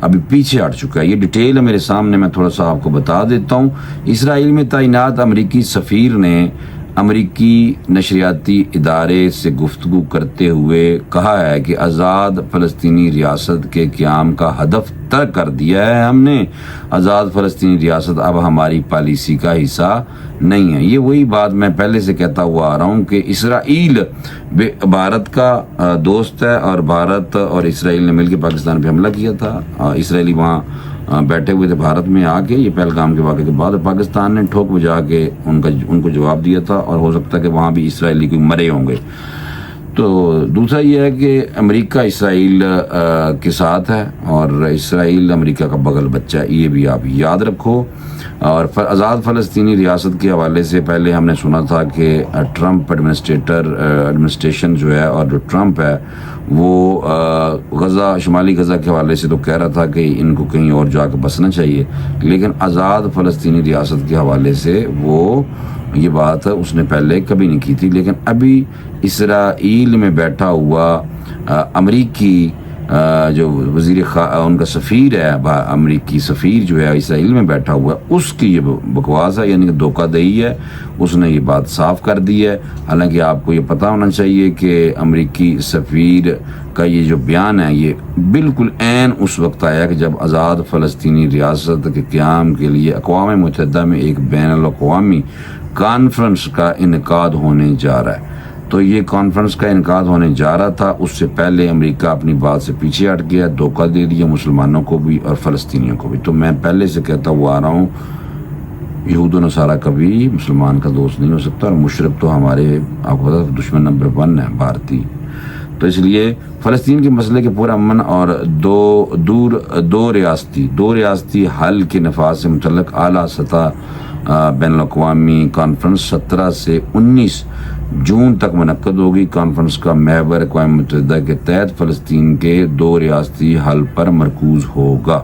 ابھی پیچھے ہٹ چکا ہے. یہ ڈیٹیل ہے میرے سامنے, میں تھوڑا سا آپ کو بتا دیتا ہوں. اسرائیل میں تعینات امریکی سفیر نے امریکی نشریاتی ادارے سے گفتگو کرتے ہوئے کہا ہے کہ آزاد فلسطینی ریاست کے قیام کا ہدف طے کر دیا ہے ہم نے. آزاد فلسطینی ریاست اب ہماری پالیسی کا حصہ نہیں ہے. یہ وہی بات میں پہلے سے کہتا ہوا آ رہا ہوں کہ اسرائیل بھارت کا دوست ہے, اور بھارت اور اسرائیل نے مل کے پاکستان پہ حملہ کیا تھا. اسرائیلی وہاں بیٹھے ہوئے تھے بھارت میں آ کے, یہ پہلگام کے واقعے کے بعد, پاکستان نے ٹھوک بجا کے ان کو جواب دیا تھا, اور ہو سکتا ہے کہ وہاں بھی اسرائیلی کوئی مرے ہوں گے. تو دوسرا یہ ہے کہ امریکہ اسرائیل کے ساتھ ہے, اور اسرائیل امریکہ کا بغل بچہ ہے, یہ بھی آپ یاد رکھو. اور آزاد فلسطینی ریاست کے حوالے سے پہلے ہم نے سنا تھا کہ ٹرمپ ایڈمنسٹریشن جو ہے, اور جو ٹرمپ ہے وہ غزہ, شمالی غزہ کے حوالے سے تو کہہ رہا تھا کہ ان کو کہیں اور جا کے بسنا چاہیے, لیکن آزاد فلسطینی ریاست کے حوالے سے وہ یہ بات اس نے پہلے کبھی نہیں کی تھی. لیکن ابھی اسرائیل میں بیٹھا ہوا امریکی جو ان کا سفیر ہے, امریکی سفیر جو ہے اسرائیل میں بیٹھا ہوا ہے, اس کی یہ بکواس ہے, یعنی کہ دھوکہ دہی ہے. اس نے یہ بات صاف کر دی ہے. حالانکہ آپ کو یہ پتہ ہونا چاہیے کہ امریکی سفیر کا یہ جو بیان ہے یہ بالکل عین اس وقت آیا کہ جب آزاد فلسطینی ریاست کے قیام کے لیے اقوام متحدہ میں ایک بین الاقوامی کانفرنس کا انعقاد ہونے جا رہا ہے. تو یہ کانفرنس کا انعقاد ہونے جا رہا تھا, اس سے پہلے امریکہ اپنی بات سے پیچھے ہٹ گیا, دھوکہ دے دیا مسلمانوں کو بھی اور فلسطینیوں کو بھی. تو میں پہلے سے کہتا ہوا آ رہا ہوں, یہود و نصارہ کبھی مسلمان کا دوست نہیں ہو سکتا, اور مشرق تو ہمارے آپ کو پتا دشمن نمبر 1 ہے, بھارتی. تو اس لیے فلسطین کے مسئلے کے پورا امن اور دو ریاستی حل کے نفاذ سے متعلق اعلیٰ سطح بین الاقوامی کانفرنس 17 سے 19 جون تک منعقد ہوگی. کانفرنس کا محور اقوام متحدہ کے تحت فلسطین کے 2 ریاستی حل پر مرکوز ہوگا.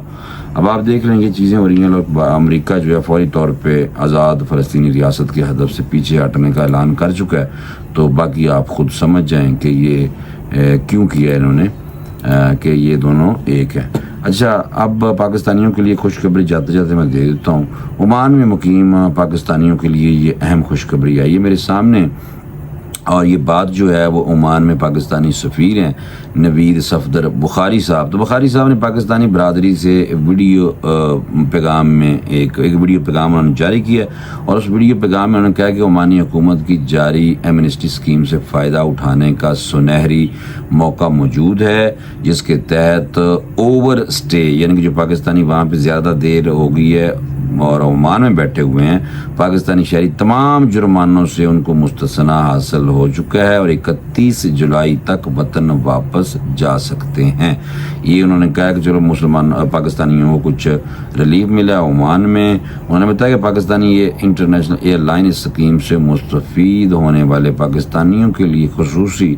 اب آپ دیکھ لیں یہ چیزیں ہو رہی ہیں, لوگ امریکہ جو ہے فوری طور پہ آزاد فلسطینی ریاست کے ہدف سے پیچھے ہٹنے کا اعلان کر چکا ہے. تو باقی آپ خود سمجھ جائیں کہ یہ کیوں کیا ہے انہوں نے, کہ یہ دونوں ایک ہیں. اچھا, اب پاکستانیوں کے لیے خوشخبری جاتے جاتے میں دے دیتا ہوں. عمان میں مقیم پاکستانیوں کے لیے یہ اہم خوشخبری ہے, یہ میرے سامنے. اور یہ بات جو ہے وہ عمان میں پاکستانی سفیر ہیں نوید صفدر بخاری صاحب. تو بخاری صاحب نے پاکستانی برادری سے ویڈیو پیغام میں ایک ویڈیو پیغام انہوں نے جاری کیا, اور اس ویڈیو پیغام میں انہوں نے کہا کہ عمانی حکومت کی جاری ایمنسٹی اسکیم سے فائدہ اٹھانے کا سنہری موقع موجود ہے, جس کے تحت اوور اسٹے, یعنی کہ جو پاکستانی وہاں پہ زیادہ دیر ہو گئی ہے اور عمان میں بیٹھے ہوئے ہیں, پاکستانی شہری تمام جرمانوں سے ان کو مستثنا حاصل ہو چکا ہے, اور 31 جولائی تک وطن واپس جا سکتے ہیں. یہ انہوں نے کہا کہ چلو مسلمان پاکستانیوں کو کچھ ریلیف ملا عمان میں. انہوں نے بتایا کہ پاکستانی یہ انٹرنیشنل ایئر لائن اسکیم سے مستفید ہونے والے پاکستانیوں کے لیے خصوصی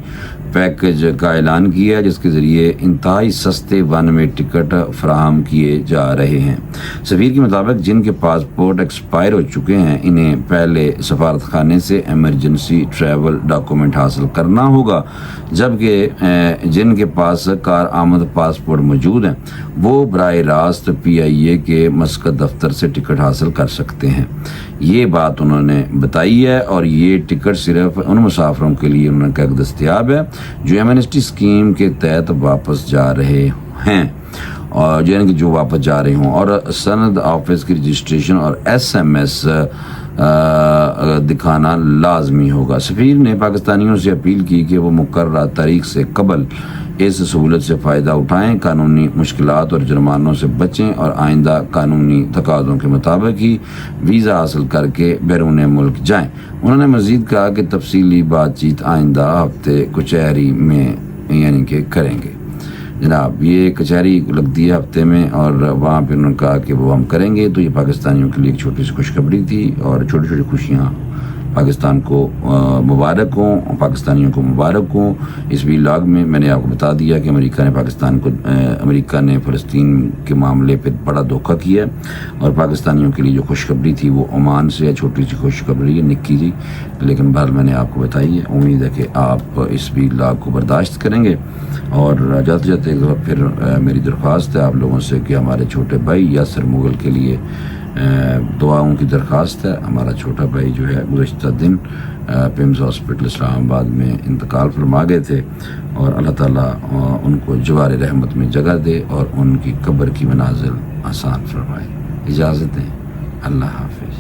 پیکج کا اعلان کیا ہے, جس کے ذریعے انتہائی سستے ون وے ٹکٹ فراہم کیے جا رہے ہیں. سفیر کے مطابق جن کے پاسپورٹ ایکسپائر ہو چکے ہیں انہیں پہلے سفارت خانے سے ایمرجنسی ٹریول ڈاکومنٹ حاصل کرنا ہوگا, جبکہ جن کے پاس کار آمد پاسپورٹ موجود ہیں وہ براہ راست PIA کے مسقط دفتر سے ٹکٹ حاصل کر سکتے ہیں. یہ بات انہوں نے بتائی ہے, اور یہ ٹکٹ صرف ان مسافروں کے لیے انہوں نے کہا دستیاب ہے جو ایمنسٹی اسکیم کے تحت واپس جا رہے ہیں, اور جو واپس جا رہے ہوں, اور سند آفس کی رجسٹریشن اور SMS دکھانا لازمی ہوگا. سفیر نے پاکستانیوں سے اپیل کی کہ وہ مقررہ تاریخ سے قبل اس سہولت سے فائدہ اٹھائیں, قانونی مشکلات اور جرمانوں سے بچیں, اور آئندہ قانونی تقاضوں کے مطابق ہی ویزا حاصل کر کے بیرون ملک جائیں. انہوں نے مزید کہا کہ تفصیلی بات چیت آئندہ ہفتے کچہری میں یعنی کہ کریں گے. جناب یہ کچہری لگتی ہے ہفتے میں, اور وہاں پہ انہوں نے کہا کہ وہ ہم کریں گے. تو یہ پاکستانیوں کے لیے ایک چھوٹی سی خوشخبری تھی, اور چھوٹی چھوٹی خوشیاں پاکستان کو مبارک ہوں، پاکستانیوں کو مبارک ہوں۔ اس ویلاگ میں میں نے آپ کو بتا دیا کہ امریکہ نے فلسطین کے معاملے پہ بڑا دھوکہ کیا اور پاکستانیوں کے لیے جو خوشخبری تھی وہ عمان سے چھوٹی سی خوشخبری ہے، نکی تھی، لیکن بہرحال میں نے آپ کو بتائی ہے۔ امید ہے کہ آپ اس ویلاگ کو برداشت کریں گے، اور جاتے جاتے ایک دفعہ پھر میری درخواست ہے آپ لوگوں سے کہ ہمارے چھوٹے بھائی یاسر مغل کے لیے دعاؤں کی درخواست ہے۔ ہمارا چھوٹا بھائی جو ہے گزشتہ دن پیمز ہاسپٹل اسلام آباد میں انتقال فرما گئے تھے، اور اللہ تعالیٰ ان کو جوار رحمت میں جگہ دے اور ان کی قبر کی منازل آسان فرمائے۔ اجازت دیں، اللہ حافظ۔